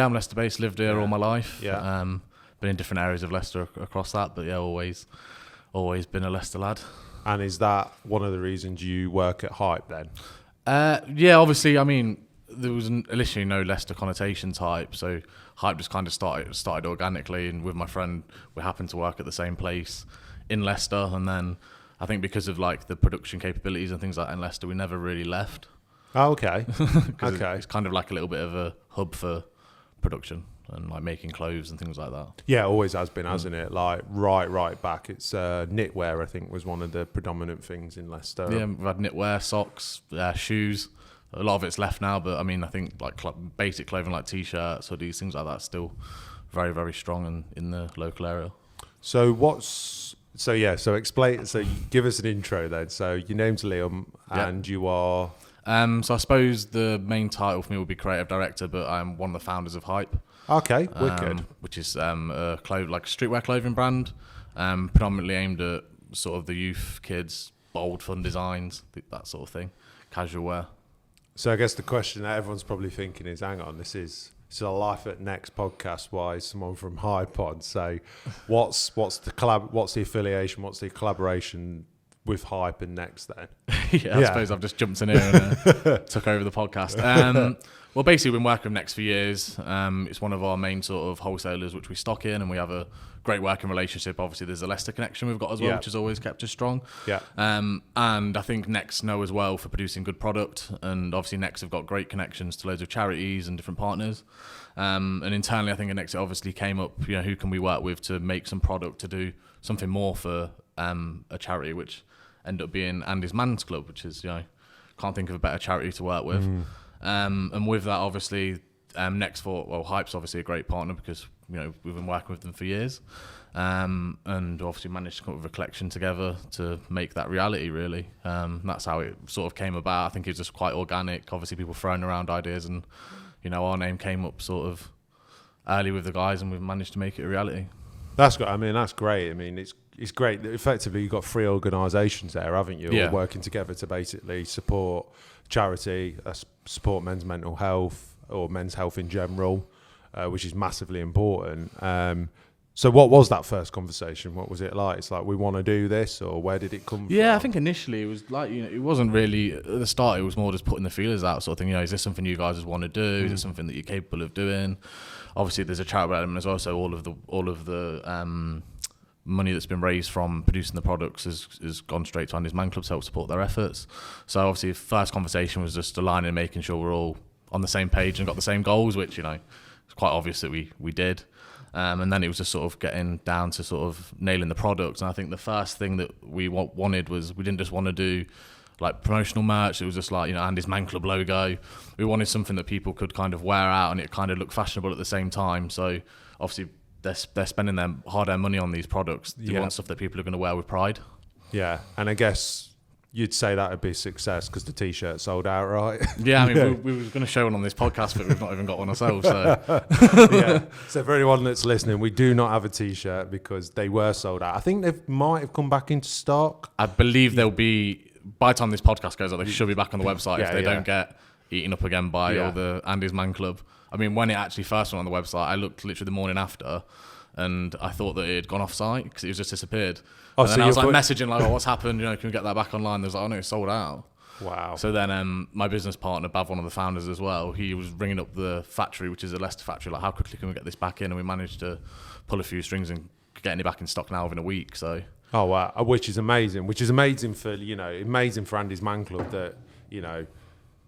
Yeah, I'm Leicester based, lived here all my life. Yeah. Been in different areas of Leicester across that, but yeah, always been a Leicester lad. And is that one of the reasons you work at Hype then? Yeah, obviously, I mean, there was initially no Leicester connotation to Hype, so Hype just kind of started organically, and with my friend, we happened to work at the same place in Leicester, and then I think because of like the production capabilities and things like that in Leicester, we never really left. Oh, okay. Okay. It's kind of like a little bit of a hub for production and like making clothes and things like that. Yeah, always has been, hasn't it? Like right back. It's knitwear, I think, was one of the predominant things in Leicester. Yeah, we've had knitwear, socks, shoes. A lot of it's left now, but I mean, I think like basic clothing like t-shirts, hoodies, things like that, still very, very strong in the local area. So explain. So give us an intro then. So your name's Liam, and you are. So I suppose the main title for me would be creative director, but I'm one of the founders of Hype. Okay, wicked. Which is a streetwear clothing brand, predominantly aimed at sort of the youth, kids, bold, fun designs, that sort of thing, casual wear. So I guess the question that everyone's probably thinking is, hang on, this is a Life at Next podcast. Why is someone from Hype on? So what's the affiliation? What's the collaboration with Hype and Next then? I suppose I've just jumped in here and took over the podcast. Well, basically, we've been working with Next for years. It's one of our main sort of wholesalers, which we stock in, and we have a great working relationship. Obviously, there's a Leicester connection we've got as well, which has always kept us strong. Yeah. And I think Next know as well for producing good product, and obviously Next have got great connections to loads of charities and different partners. And internally, I think at Next it obviously came up, who can we work with to make some product to do something more for a charity, which ended up being Andy's Man's Club, which is, can't think of a better charity to work with. And with that, obviously, Next Hype's obviously a great partner because, we've been working with them for years. And obviously managed to come up with a collection together to make that reality, really. That's how it sort of came about. I think it was just quite organic. Obviously, people throwing around ideas and, our name came up sort of early with the guys and we've managed to make it a reality. That's good. I mean, that's great. I mean, it's great that effectively you've got 3 organisations there, haven't you? All working together to basically support charity, support men's mental health or men's health in general, which is massively important. So what was that first conversation? What was it like? It's like, we want to do this, or where did it come from? Yeah, I think initially it was like, it wasn't really, at the start it was more just putting the feelers out sort of thing. Is this something you guys want to do? Is it something that you're capable of doing? Obviously there's a charitable element as well, so all of the money that's been raised from producing the products has gone straight to Andy's Man Club to help support their efforts. So obviously the first conversation was just aligning and making sure we're all on the same page and got the same goals, which, it's quite obvious that we did. And then it was just sort of getting down to sort of nailing the product. And I think the first thing that we wanted was, we didn't just want to do like promotional merch. It was just like, Andy's Man Club logo. We wanted something that people could kind of wear out and it kind of looked fashionable at the same time. So obviously they're spending their hard-earned money on these products. They want stuff that people are going to wear with pride. Yeah, and I guess you'd say that would be a success because the T-shirt sold out, right? Yeah, I mean, we were going to show one on this podcast, but we've not even got one ourselves. So. So for anyone that's listening, we do not have a T-shirt because they were sold out. I think they might have come back into stock. I believe they'll be, by the time this podcast goes up, they should be back on the website if they don't get eaten up again by all the Andy's Man Club. I mean, when it actually first went on the website, I looked literally the morning after and I thought that it had gone off site because it was just disappeared. And then I was like messaging like, what's happened? Can we get that back online? They was like, oh no, it's sold out. Wow. So then my business partner, Bav, one of the founders as well, he was ringing up the factory, which is a Leicester factory, like how quickly can we get this back in? And we managed to pull a few strings and getting it back in stock now within a week. So. Oh wow, which is amazing. Which is amazing for amazing for Andy's Man Club that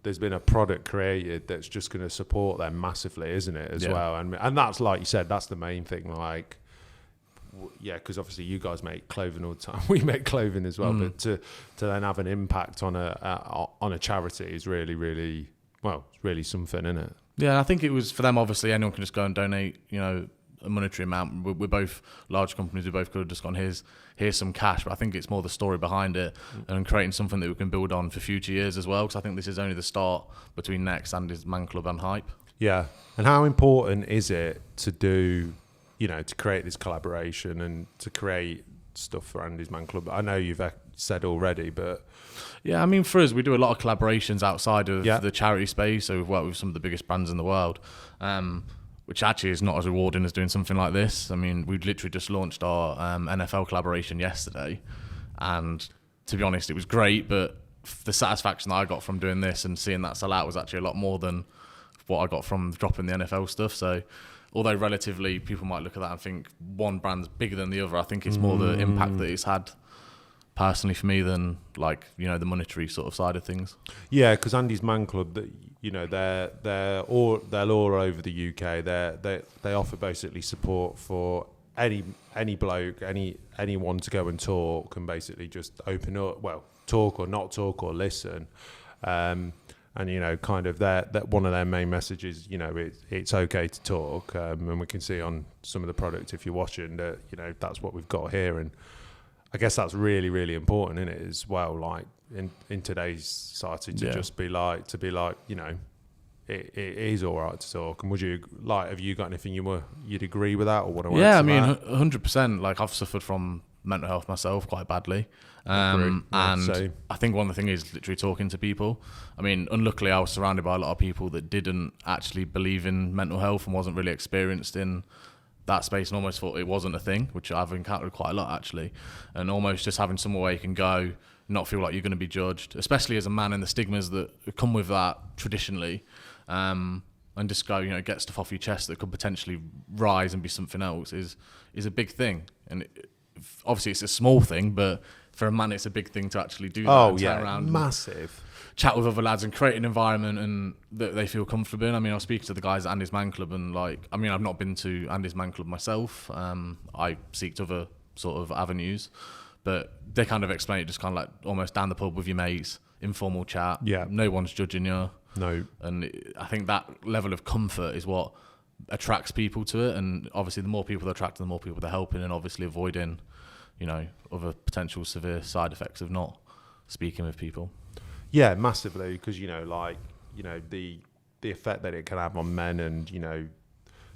there's been a product created that's just going to support them massively, isn't it? As well, and that's like you said, that's the main thing. Like, because obviously you guys make clothing all the time. We make clothing as well, but to then have an impact on a charity is really, really it's really something, isn't it? Yeah, I think it was for them. Obviously, anyone can just go and donate. A monetary amount. We're both large companies. We both could have just gone, here's some cash, but I think it's more the story behind it and creating something that we can build on for future years as well, because I think this is only the start between Next and his Man Club and Hype. Yeah. And how important is it to do, to create this collaboration and to create stuff for Andy's Man Club? I know you've said already, but... Yeah, I mean, for us, we do a lot of collaborations outside of the charity space, so we've worked with some of the biggest brands in the world. which actually is not as rewarding as doing something like this. I mean, we literally just launched our NFL collaboration yesterday, and to be honest, it was great, but the satisfaction that I got from doing this and seeing that sell out was actually a lot more than what I got from dropping the NFL stuff. So although relatively people might look at that and think one brand's bigger than the other, I think it's more the impact that it's had personally for me than like, you know, the monetary sort of side of things. Yeah, because Andy's Man Club, you know, they're all over the UK. They offer basically support for any bloke, anyone to go and talk and basically just open up, well, talk or not talk or listen. And you know, kind of that one of their main messages, you know, it's okay to talk, and we can see on some of the product if you're watching that, you know, that's what we've got here. And I guess that's really, really important in it as well. Like in today's society, to just be like, you know, it is all right to talk. And would you like? Have you got anything you'd agree with that, or what? Yeah, I mean, 100%. Like I've suffered from mental health myself quite badly, and I think one of the things is literally talking to people. I mean, unluckily, I was surrounded by a lot of people that didn't actually believe in mental health and wasn't really experienced in that space, and almost thought it wasn't a thing, which I've encountered quite a lot actually. And almost just having somewhere where you can go, not feel like you're going to be judged, especially as a man, and the stigmas that come with that traditionally, and just go, you know, get stuff off your chest that could potentially rise and be something else is a big thing. And obviously it's a small thing, but for a man it's a big thing to actually do that. Oh yeah, around massive. Chat with other lads and create an environment and that they feel comfortable in. I mean, I was speaking to the guys at Andy's Man Club, and like, I mean, I've not been to Andy's Man Club myself. I seeked other sort of avenues, but they kind of explain it just kind of like almost down the pub with your mates, informal chat. Yeah. No one's judging you. No. And I think that level of comfort is what attracts people to it. And obviously the more people they're attracting, the more people they're helping, and obviously avoiding, you know, other potential severe side effects of not speaking with people. Yeah, massively, because, you know, like, you know, the effect that it can have on men, and, you know,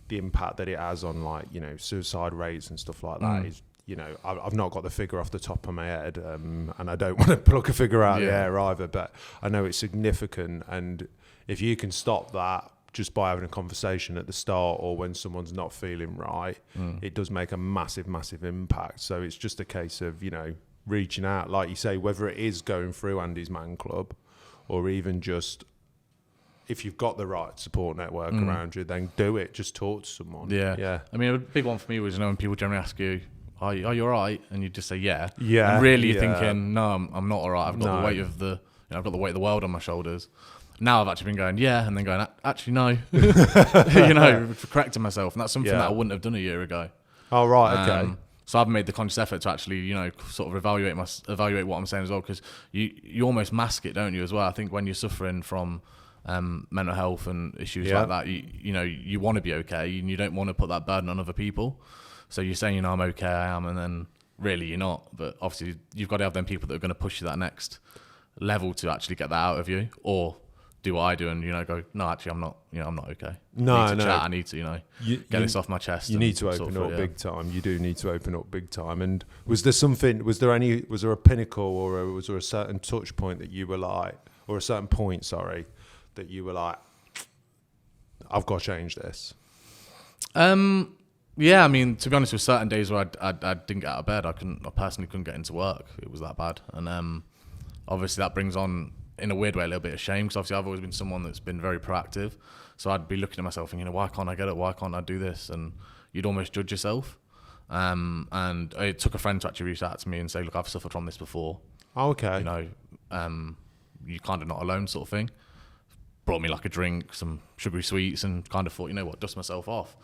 the impact that it has on, like, you know, suicide rates and stuff like that is, you know, I've not got the figure off the top of my head, and I don't want to pluck a figure out of the air either, but I know it's significant. And if you can stop that just by having a conversation at the start or when someone's not feeling right, it does make a massive, massive impact. So it's just a case of, you know, reaching out, like you say, whether it is going through Andy's Man Club or even just if you've got the right support network around you, then do it. Just talk to someone. Yeah. I mean, a big one for me was, you know, when people generally ask you, are you all right? And you just say, yeah. Yeah. And really you're thinking, no, I'm not all right. I've got the weight of I've got the weight of the world on my shoulders. Now I've actually been going, yeah, and then going, actually, no. You know, correcting myself. And that's something that I wouldn't have done a year ago. Oh, right, okay. So I've made the conscious effort to actually, you know, sort of evaluate what I'm saying as well, because you almost mask it, don't you, as well? I think when you're suffering from mental health and issues like that, you know, you want to be okay, and you don't want to put that burden on other people. So you're saying, you know, I'm okay, I am, and then really you're not. But obviously you've got to have them people that are going to push you that next level to actually get that out of you, or do what I do and, you know, go, no, actually I'm not okay. I need to, you know, get this off my chest. You need to open up big time. You do need to open up big time. And was there a pinnacle, or was there a certain touch point that you were like, or a certain point, that you were like, I've got to change this? Yeah, I mean, to be honest, with certain days where I didn't get out of bed, I personally couldn't get into work. It was that bad. And obviously that brings on, in a weird way, a little bit of shame, because obviously I've always been someone that's been very proactive. So I'd be looking at myself thinking, you know, why can't I get it? Why can't I do this? And you'd almost judge yourself. And it took a friend to actually reach out to me and say, look, I've suffered from this before. Oh, okay. You know, you're kind of not alone, sort of thing. Brought me like a drink, some sugary sweets, and kind of thought, you know what, dust myself off.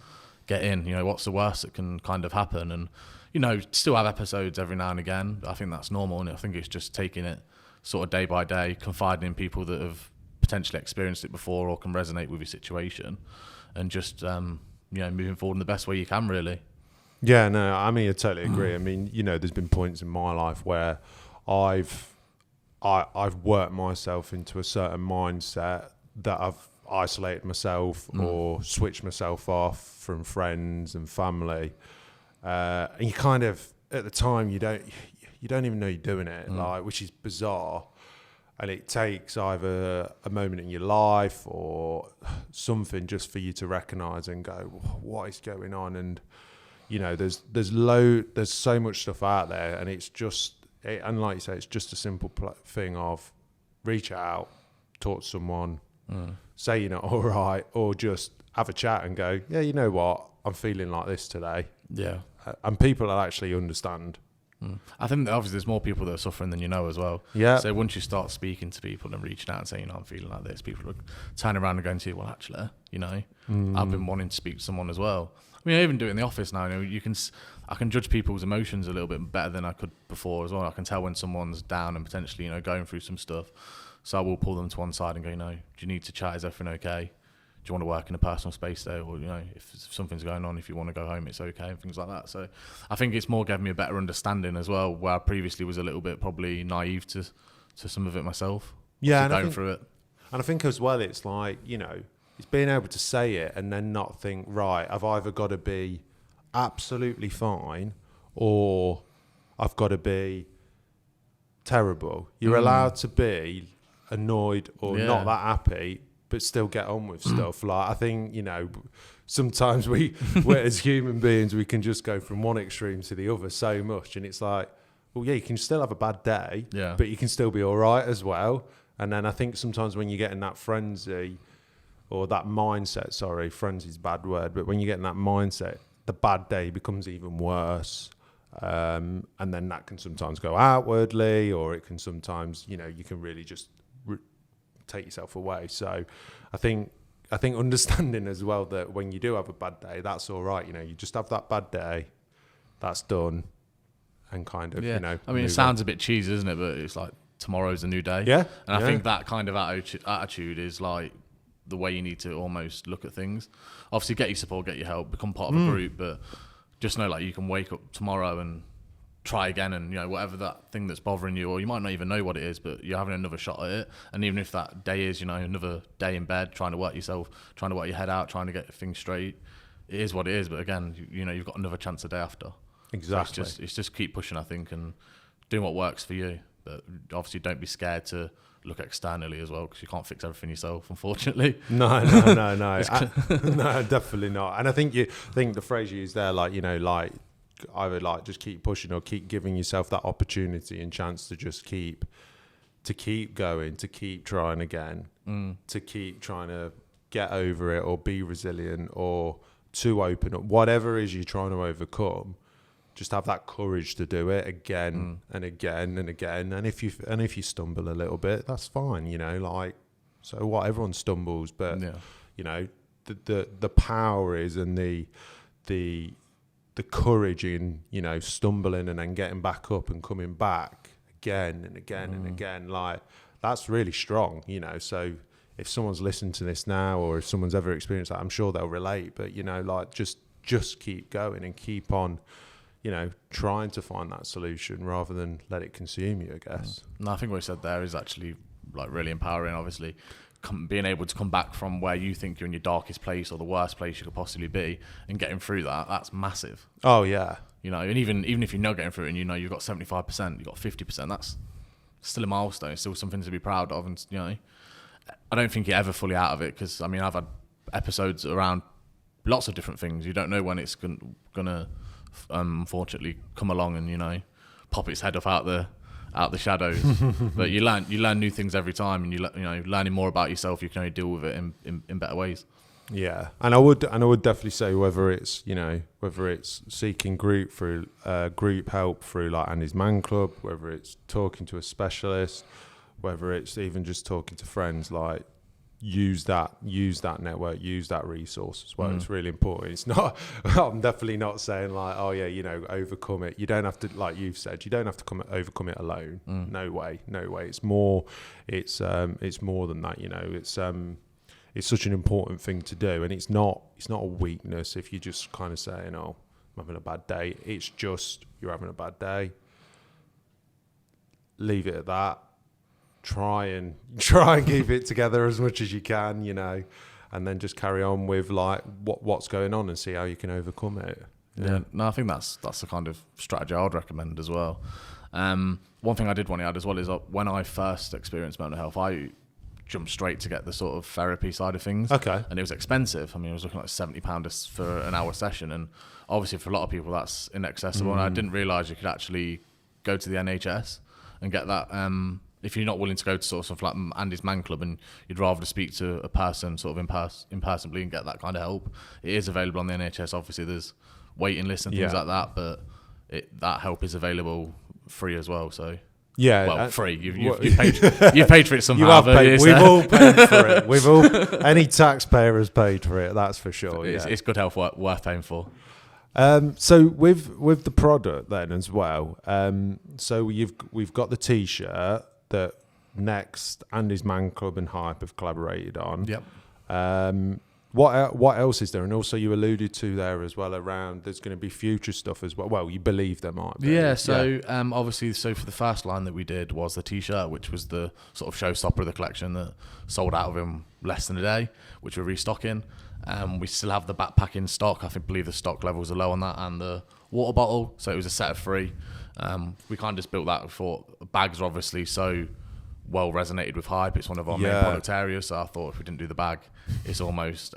Get in, you know, what's the worst that can kind of happen? And, you know, still have episodes every now and again. I think that's normal, and I think it's just taking it sort of day by day, confiding in people that have potentially experienced it before or can resonate with your situation, and just you know, moving forward in the best way you can, really. Yeah, no, I mean, I totally agree. I mean, you know, there's been points in my life where I've worked myself into a certain mindset that I've isolated myself or switched myself off from friends and family, and you kind of, at the time, you don't even know you're doing it, like, which is bizarre. And it takes either a moment in your life or something just for you to recognise and go, what is going on? And, you know, there's so much stuff out there, and it's just, and like you say, it's just a simple thing of reach out, talk to someone, say you're not all right, or just have a chat and go, yeah, you know what, I'm feeling like this today. Yeah. And people will actually understand. I think that obviously there's more people that are suffering than you know as well. Yeah. So once you start speaking to people and reaching out and saying, I'm feeling like this, people are turning around and going to you, well, actually, you know, I've been wanting to speak to someone as well. I mean, I even do it in the office now. You know, I can judge people's emotions a little bit better than I could before as well. I can tell when someone's down and potentially, you know, going through some stuff. So I will pull them to one side and go, you know, do you need to chat? Is everything okay? Do you want to work in a personal space there? Or, you know, if something's going on, if you want to go home, it's okay, and things like that. So I think it's more giving me a better understanding as well, where I previously was a little bit probably naive to some of it myself. Yeah. And going through it. And I think as well, it's like, you know, it's being able to say it and then not think, right, I've either got to be absolutely fine or I've got to be terrible. You're allowed to be annoyed or not that happy, but still get on with stuff. Like, I think, you know, sometimes we're as human beings, we can just go from one extreme to the other so much. And it's like, well, yeah, you can still have a bad day, but you can still be all right as well. And then I think sometimes when you get in that frenzy or that mindset, frenzy's a bad word, but when you get in that mindset, the bad day becomes even worse. And then that can sometimes go outwardly, or it can sometimes, you know, you can really just take yourself away. So I think understanding as well that when you do have a bad day, that's all right. You know, you just have that bad day, that's done, and kind of, you know. I mean, it sounds a bit cheesy, isn't it? But it's like tomorrow's a new day. Yeah. And I think that kind of attitude is like the way you need to almost look at things. Obviously, get your support, get your help, become part of a group, but just know, like, you can wake up tomorrow and try again, and, you know, whatever that thing that's bothering you, or you might not even know what it is, but you're having another shot at it. And even if that day is, you know, another day in bed, trying to work yourself, trying to work your head out, trying to get things straight, it is what it is. But again, you know, you've got another chance the day after. Exactly. So it's just keep pushing, I think, and doing what works for you. But obviously, don't be scared to look externally as well, because you can't fix everything yourself, unfortunately. No, no, definitely not. And I think the phrase you used there, like, you know, like, either like just keep pushing or keep giving yourself that opportunity and chance to just keep going, to keep trying again, to keep trying to get over it, or be resilient, or to open up, whatever it is you're trying to overcome. Just have that courage to do it again and again and again. And if you stumble a little bit, that's fine, you know, like, so what, everyone stumbles, but you know, the power is, and the courage in, you know, stumbling and then getting back up and coming back again and again and again, like, that's really strong, you know. So if someone's listening to this now, or if someone's ever experienced that, I'm sure they'll relate. But, you know, like, just keep going and keep on, you know, trying to find that solution rather than let it consume you, I guess. No, I think what you said there is actually, like, really empowering. Obviously, being able to come back from where you think you're in your darkest place or the worst place you could possibly be, and getting through that's massive. Oh yeah. You know, and even if you're not getting through it, and you know you've got 75%, you've got 50%, that's still a milestone. It's still something to be proud of. And, you know, I don't think you're ever fully out of it, because, I mean, I've had episodes around lots of different things. You don't know when it's gonna unfortunately come along and, you know, pop its head up out the shadows. But you learn new things every time, and you know, learning more about yourself, you can only deal with it in better ways. Yeah, and I would definitely say, whether it's seeking group help through like Andy's Man Club, whether it's talking to a specialist, whether it's even just talking to friends, like, use that network, use that resource as well. It's really important. It's not, I'm definitely not saying like, oh yeah, you know, overcome it. You don't have to, like you've said, you don't have to overcome it alone. No way. It's more than that, you know. It's such an important thing to do, and it's not a weakness if you're just kind of saying, oh, I'm having a bad day. It's just, you're having a bad day. Leave it at that. Try and keep it together as much as you can, you know, and then just carry on with like what's going on and see how you can overcome it. Yeah. No, I think that's the kind of strategy I would recommend as well. One thing I did want to add as well is when I first experienced mental health, I jumped straight to get the sort of therapy side of things. Okay. And it was expensive. I mean, it was looking like £70 for an hour session. And obviously for a lot of people, that's inaccessible. And I didn't realise you could actually go to the NHS and get that. If you're not willing to go to sort of something like Andy's Man Club and you'd rather speak to a person sort of impersonally and get that kind of help, it is available on the NHS. Obviously, there's waiting lists and things like that, but that help is available free as well. So free. You've paid for it somehow. You have paid. We've all paid for it. Any taxpayer has paid for it. That's for sure. It's good health worth paying for. So with the product then as well. So we've got the T-shirt that Next, Andy's Man Club and Hype have collaborated on. Yep. What else is there? And also you alluded to there as well around there's going to be future stuff as well. Well, you believe there might be. Obviously, for the first line that we did was the T-shirt, which was the sort of showstopper of the collection that sold out within less than a day, which we're restocking. We still have the backpack in stock. I believe the stock levels are low on that, and the water bottle. So it was a set of 3. We kind of just built that for bags. Are obviously so well resonated with Hype. It's one of our main product areas. So I thought if we didn't do the bag, it's almost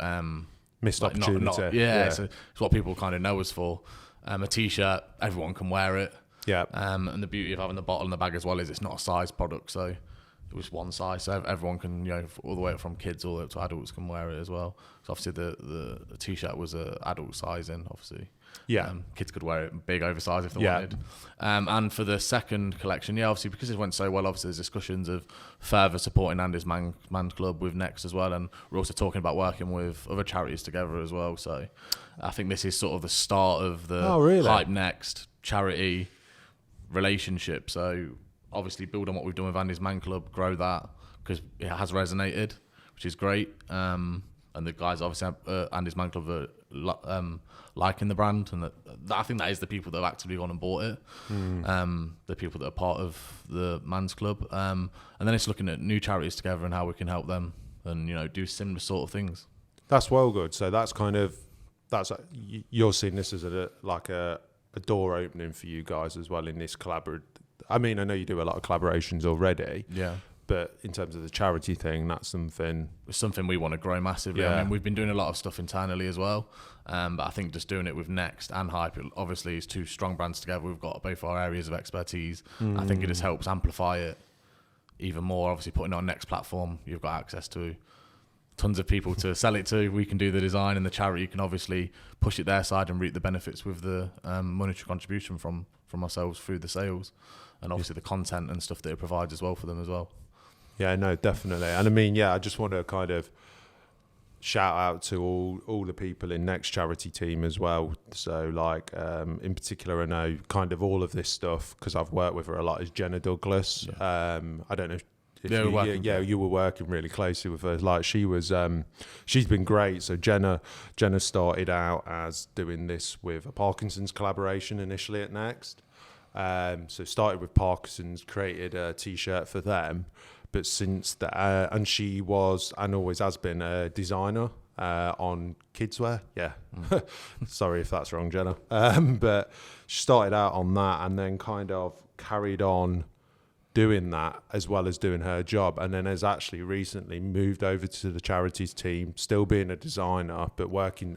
missed opportunity. So it's what people kind of know us for. A T-shirt, everyone can wear it. Yeah. And the beauty of having the bottle and the bag as well is it's not a size product. So it was one size, so everyone can, all the way up from kids all the way up to adults can wear it as well. So obviously the T-shirt was a adult sizing, obviously. Yeah. Kids could wear it big oversized if they wanted. And for the second collection, obviously because it went so well, obviously there's discussions of further supporting Andy's Man Club with Next as well, and we're also talking about working with other charities together as well. So I think this is sort of the start of the Hype Next charity relationship. So obviously build on what we've done with Andy's Man Club, grow that, because it has resonated, which is great. And the guys obviously Andy's Man Club are liking the brand, and I think that is the people that have actively gone and bought it. The people that are part of the Man's Club, and then it's looking at new charities together and how we can help them, and do similar sort of things. That's well good. So that's you're seeing this as a door opening for you guys as well in this collaborative. I mean, I know you do a lot of collaborations already. Yeah. But in terms of the charity thing, that's something we want to grow massively. Yeah. I mean, we've been doing a lot of stuff internally as well. But I think just doing it with Next and Hype, obviously, is 2 strong brands together. We've got both our areas of expertise. I think it just helps amplify it even more. Obviously, putting it on Next platform, you've got access to tons of people to sell it to. We can do the design, and the charity can obviously push it their side and reap the benefits with the monetary contribution from ourselves through the sales, and obviously the content and stuff that it provides as well for them as well. Yeah, no, definitely. And I mean, I just want to kind of shout out to all the people in Next Charity team as well. So in particular, I know kind of all of this stuff because I've worked with her a lot, is Jenna Douglas. I don't know if you were working really closely with her. She's been great. So Jenna started out as doing this with a Parkinson's collaboration initially at Next. So started with Parkinson's, created a T-shirt for them. But since that, and she was and always has been a designer on kidswear. Yeah, sorry if that's wrong, Jenna. But she started out on that and then kind of carried on doing that as well as doing her job, and then has actually recently moved over to the charities team, still being a designer, but working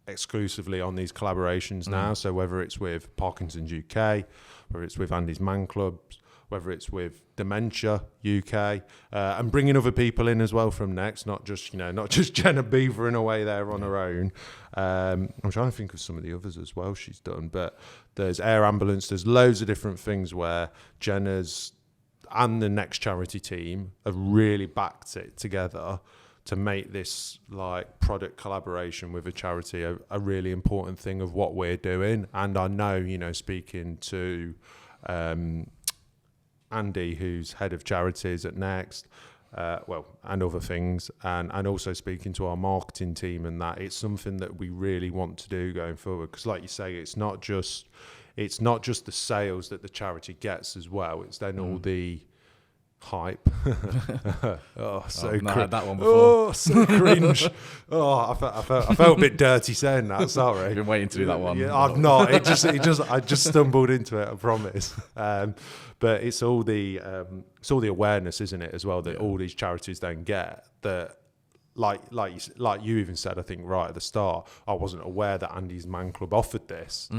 exclusively on these collaborations now. So whether it's with Parkinson's UK, whether it's with Andy's Man Clubs, whether it's with Dementia UK, and bringing other people in as well from Next, not just Jenna beavering away there on her own. I'm trying to think of some of the others as well she's done, but there's Air Ambulance, there's loads of different things where Jenna's and the Next Charity team have really backed it together to make this product collaboration with a charity a really important thing of what we're doing. And I know, speaking to Andy, who's head of charities at Next, and other things, and also speaking to our marketing team, and that it's something that we really want to do going forward. Because, like you say, it's not just the sales that the charity gets as well. It's then all the hype. So I've not heard that one before. Oh, so cringe. I felt a bit dirty saying that. Sorry. I've been waiting to do that one. Yeah, I've not. I just stumbled into it. I promise. But it's all the awareness, isn't it, as well, that all these charities then get that. Like you even said, I think right at the start, I wasn't aware that Andy's Man Club offered this.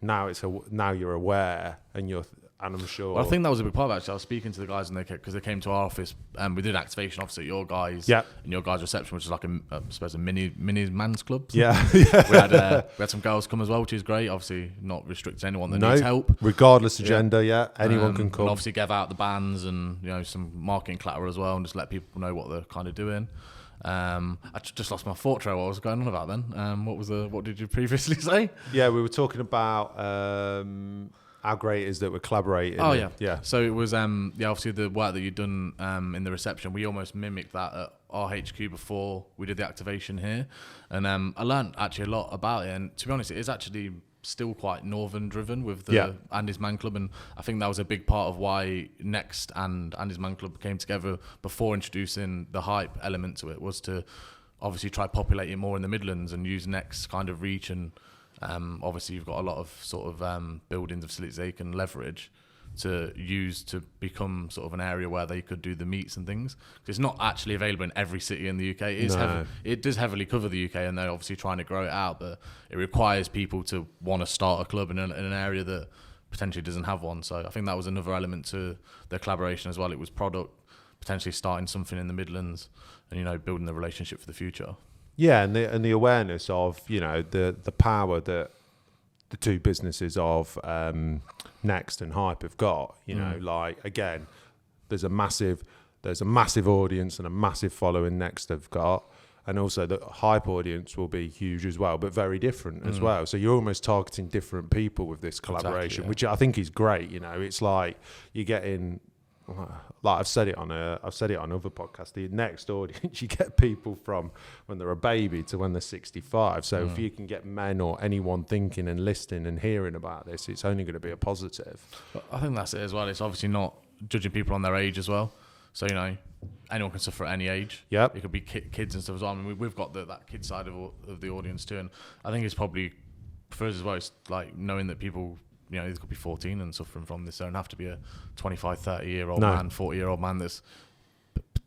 Now now you're aware, and I'm sure. Well, I think that was a big part of it, actually. I was speaking to the guys, and because they came to our office, and we did activation office at your guys, and your guys' reception, which is like I suppose a mini man's club. Yeah. we had some girls come as well, which is great. Obviously, not restricted to anyone that needs help, regardless of gender. Yeah, anyone can come. And obviously, give out the bands and some marketing collateral as well, and just let people know what they're kind of doing. I just lost my thought trail. What was going on about then? What did you previously say? Yeah, we were talking about how great it is that we're collaborating. Oh yeah. So it was obviously the work that you'd done in the reception. We almost mimicked that at our HQ before we did the activation here, and I learned actually a lot about it. And to be honest, it is actually still quite northern driven with the Andy's Man Club, and I think that was a big part of why Next and Andy's Man Club came together before introducing the hype element to it, was to obviously try populating more in the Midlands and use Next kind of reach, and obviously you've got a lot of sort of buildings and facilities they can leverage to use to become sort of an area where they could do the meets and things. Because it's not actually available in every city in the UK. It does heavily cover the UK, and they're obviously trying to grow it out, but it requires people to want to start a club in an area that potentially doesn't have one. So I think that was another element to their collaboration as well. It was product, potentially starting something in the Midlands, and building the relationship for the future. Yeah, and the awareness of the power that the two businesses of Next and Hype have got. Like, again, there's a massive audience and a massive following Next have got, and also the Hype audience will be huge as well, but very different as well. So you're almost targeting different people with this collaboration, which I think is great. It's like you're getting. Like I've said it on other podcasts, the Next audience, you get people from when they're a baby to when they're 65. So if you can get men or anyone thinking and listening and hearing about this, it's only going to be a positive. I think that's it as well. It's obviously not judging people on their age as well. So anyone can suffer at any age. Yep. It could be kids and stuff as well. I mean, we've got that kid side of the audience too, and I think it's probably for us as well. It's like knowing that people. They could be 14 and suffering from this. They don't have to be a 25, 30-year-old man, 40-year-old man that's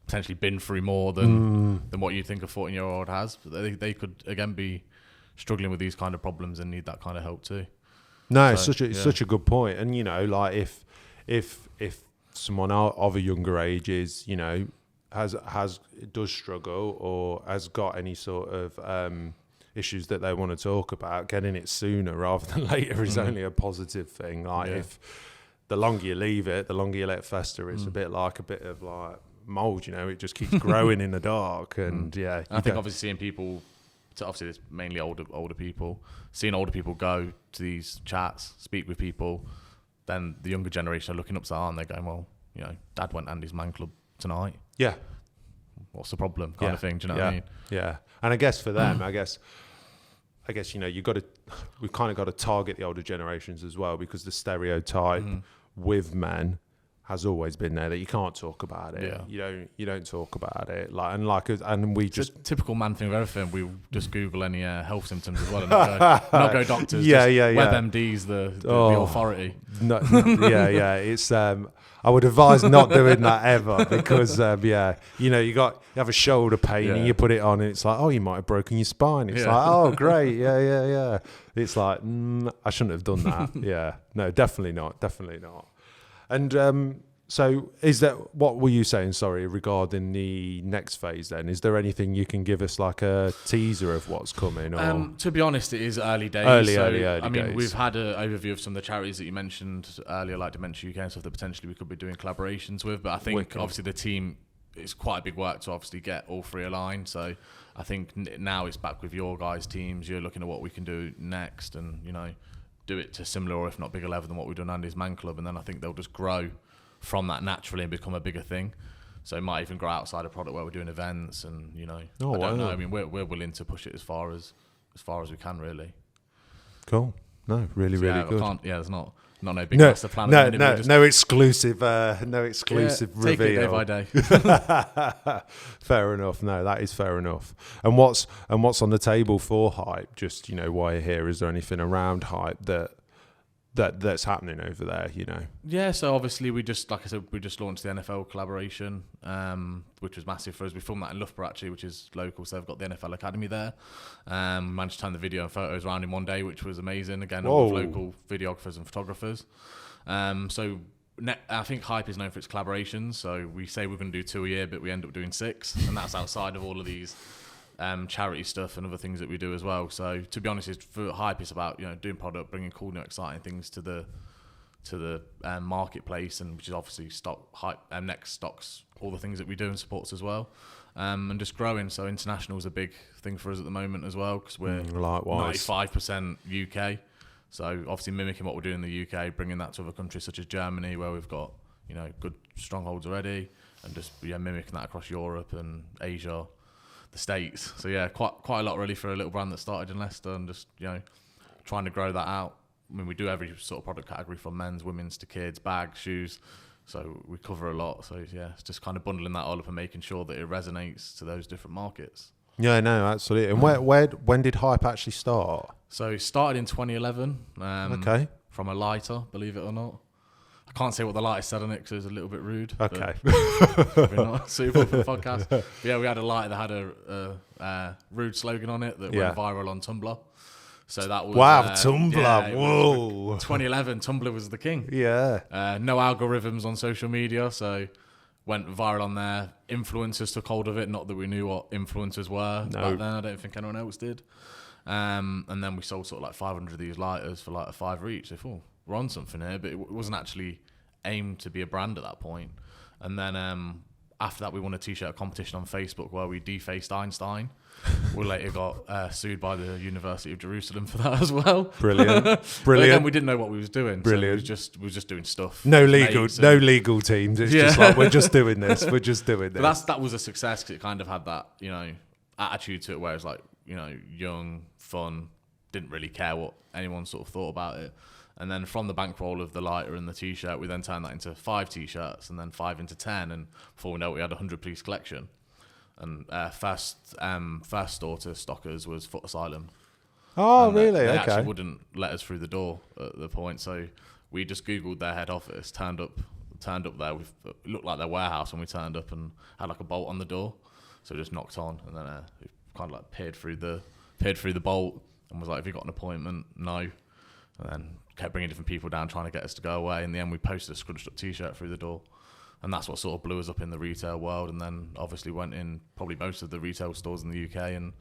potentially been through more than what you think a 14-year-old has. But they could, again, be struggling with these kind of problems and need that kind of help too. No, it's such a good point. And, like if someone of a younger age is, does struggle or has got any sort of issues that they want to talk about, getting it sooner rather than later is only a positive thing. Like if the longer you leave it, the longer you let it fester, it's a bit of like mold, it just keeps growing in the dark. And I think obviously seeing people, so obviously it's mainly older people, seeing older people go to these chats, speak with people, then the younger generation are looking up to that and they're going, well, Dad went Andy's Man Club tonight. Yeah. What's the problem? Kind of thing. Do you know what I mean? Yeah. And I guess for them, I guess we've kind of got to target the older generations as well, because the stereotype with men has always been there that you can't talk about it. Yeah. You don't talk about it. It's just a typical man thing with everything. We just Google any health symptoms as well and not go doctors. WebMD's the authority. No, It's I would advise not doing that ever, because you have a shoulder pain and you put it on and it's like, oh, you might have broken your spine. It's like, oh, great, yeah. It's like, I shouldn't have done that. Yeah, no, definitely not. And so what were you saying, sorry, regarding the next phase then? Is there anything you can give us, like a teaser of what's coming? Or? To be honest, it is early days. Early days. I mean, we've had an overview of some of the charities that you mentioned earlier, like Dementia UK and stuff that potentially we could be doing collaborations with. But I think obviously the team, it's quite a big work to obviously get all three aligned. So I think now it's back with your guys' teams. You're looking at what we can do next and, do it to similar or if not bigger level than what we've done Andy's Man Club. And then I think they'll just grow from that naturally and become a bigger thing. So it might even grow outside a product where we're doing events and, I don't know. I mean, we're willing to push it as far as we can, really. Cool. No, really good. There's not Not no big master plan. No exclusive reveal. Take it day by day. Fair enough. No, that is fair enough. And what's on the table for Hype? Just while you're here, is there anything around Hype that's happening over there? Yeah. So obviously we just launched the NFL collaboration, which was massive for us. We filmed that in Loughborough actually, which is local. So they've got the NFL Academy there. Managed to turn the video and photos around in one day, which was amazing. Again, all with local videographers and photographers. I think Hype is known for its collaborations. So we say we're going to do 2 a year, but we end up doing 6, and that's outside of all of these charity stuff and other things that we do as well. So to be honest, for Hype, it's about doing product, bringing cool, new, exciting things to the marketplace, and which is obviously Hype. Next stocks all the things that we do and supports as well, and just growing. So international is a big thing for us at the moment as well, because we're 95% UK. So obviously mimicking what we're doing in the UK, bringing that to other countries such as Germany, where we've got good strongholds already, and just mimicking that across Europe and Asia, the States. So yeah, quite a lot really for a little brand that started in Leicester, and just trying to grow that out. I mean, we do every sort of product category from men's, women's to kids, bags, shoes. So we cover a lot. So yeah, it's just kind of bundling that all up and making sure that it resonates to those different markets. Yeah, no, absolutely. And when did Hype actually start? So it started in 2011. Okay. From a lighter, believe it or not. I can't say what the lighter said on it because it was a little bit rude. Okay. Probably not suitable for the podcast. But yeah, we had a lighter that had a rude slogan on it that went viral on Tumblr. So that was Tumblr. Yeah, whoa. 2011, Tumblr was the king. Yeah. No algorithms on social media, so went viral on there. Influencers took hold of it. Not that we knew what influencers were back then. I don't think anyone else did. And then we sold sort of like 500 of these lighters for like a £5 each. So thought, we're on something here, but it wasn't actually aimed to be a brand at that point. And then after that, we won a t-shirt competition on Facebook where we defaced Einstein. We later got sued by the University of Jerusalem for that as well. Brilliant. But again, we didn't know what we was doing. Brilliant. So we was just doing stuff. No legal teams. It's just like, we're just doing this. We're just doing this. But that was a success because it kind of had that, attitude to it where it's like, young, fun, didn't really care what anyone sort of thought about it. And then from the bankroll of the lighter and the t-shirt, we then turned that into 5 t-shirts and then 5 into 10. And before we know it, we had a 100-piece collection. And first store to stockers was Foot Asylum. Oh, really? They okay. actually wouldn't let us through the door at the point. So we just Googled their head office, turned up there. It looked like their warehouse when we turned up and had like a bolt on the door. So we just knocked on and then we kind of like peered through the bolt and was like, have you got an appointment? No. And then kept bringing different people down trying to get us to go away. In the end, we posted a scrunched up t-shirt through the door. And that's what sort of blew us up in the retail world. And then obviously went in probably most of the retail stores in the UK and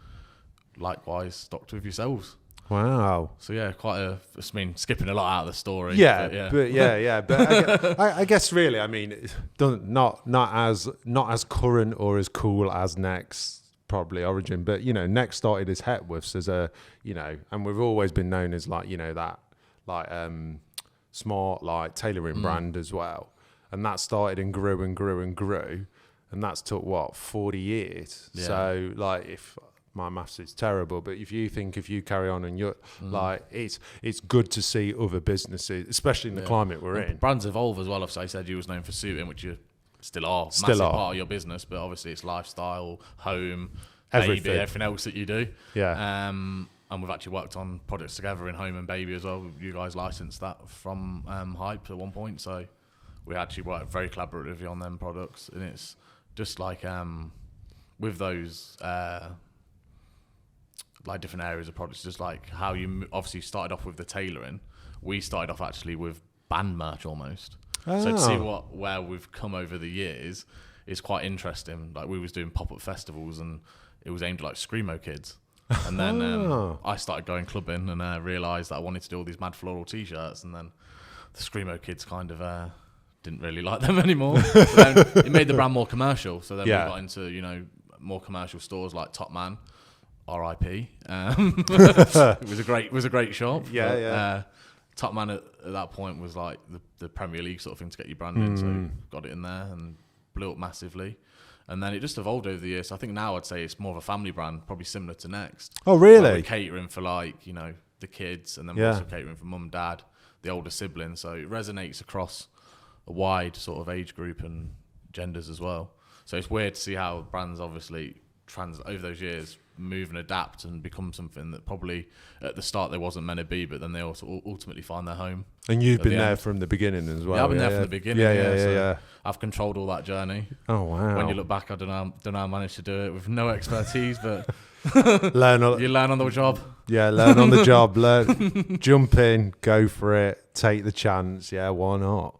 likewise stocked with yourselves. Wow. So yeah, skipping a lot out of the story. Yeah, but I guess really, I mean, it's not as current or as cool as Next. Probably Origin, but Next started as Hepworths as a and we've always been known as like that like smart like tailoring brand as well, and that started and grew and grew and grew, and that's took 40 years. So like, if my maths is terrible, but if you carry on and you're like, it's good to see other businesses, especially in the climate we're in. Brands evolve as well. Obviously, I said you was known for suiting, which you still are massive part of your business, but obviously it's lifestyle, home, everything. Baby, everything else that you do. Yeah. And we've actually worked on projects together in home and baby as well. You guys licensed that from Hype at one point, so we actually worked very collaboratively on them products. And it's just like with those like different areas of products, just like how you obviously started off with the tailoring. We started off actually with band merch almost. So to see where we've come over the years is quite interesting. Like we was doing pop-up festivals and it was aimed at like Screamo kids. And then I started going clubbing and realised that I wanted to do all these mad floral t-shirts, and then the Screamo kids kind of didn't really like them anymore. But then it made the brand more commercial. So then we got into, more commercial stores like Top Man, R.I.P. It was a great shop. Top Man at that point was like the Premier League sort of thing to get your brand in, so got it in there and blew up massively. And then it just evolved over the years. So I think now I'd say it's more of a family brand, probably similar to Next. Oh, really? Like we're catering for like, the kids, and then we're also catering for mum, dad, the older siblings. So it resonates across a wide sort of age group and genders as well. So it's weird to see how brands obviously over those years move and adapt and become something that probably at the start they wasn't meant to be, but then they also ultimately find their home. And you've been there from the beginning as well. Yeah, I've been there from the beginning. Yeah. I've controlled all that journey. Oh wow! When you look back, I don't know how I managed to do it with no expertise, but you learn on the job. Yeah, learn on the job. Jump in, go for it, take the chance. Yeah, why not?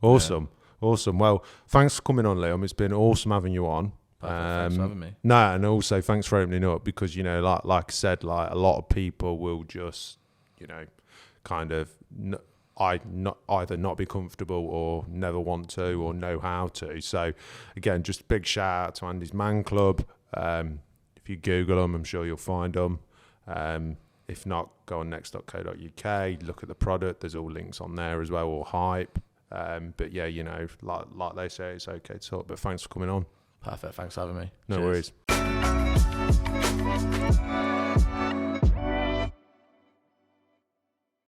Awesome. Well, thanks for coming on, Liam. It's been awesome having you on. Thanks for having me. No, and also thanks for opening up, because like I said, like a lot of people will just kind of either not be comfortable or never want to or know how to. So again, just big shout out to Andy's Man Club. If you Google them, I'm sure you'll find them. If not, go on next.co.uk, look at the product. There's all links on there as well, or hype. But yeah, like they say, it's okay to talk. But thanks for coming on. Perfect. Thanks for having me. No Cheers. worries.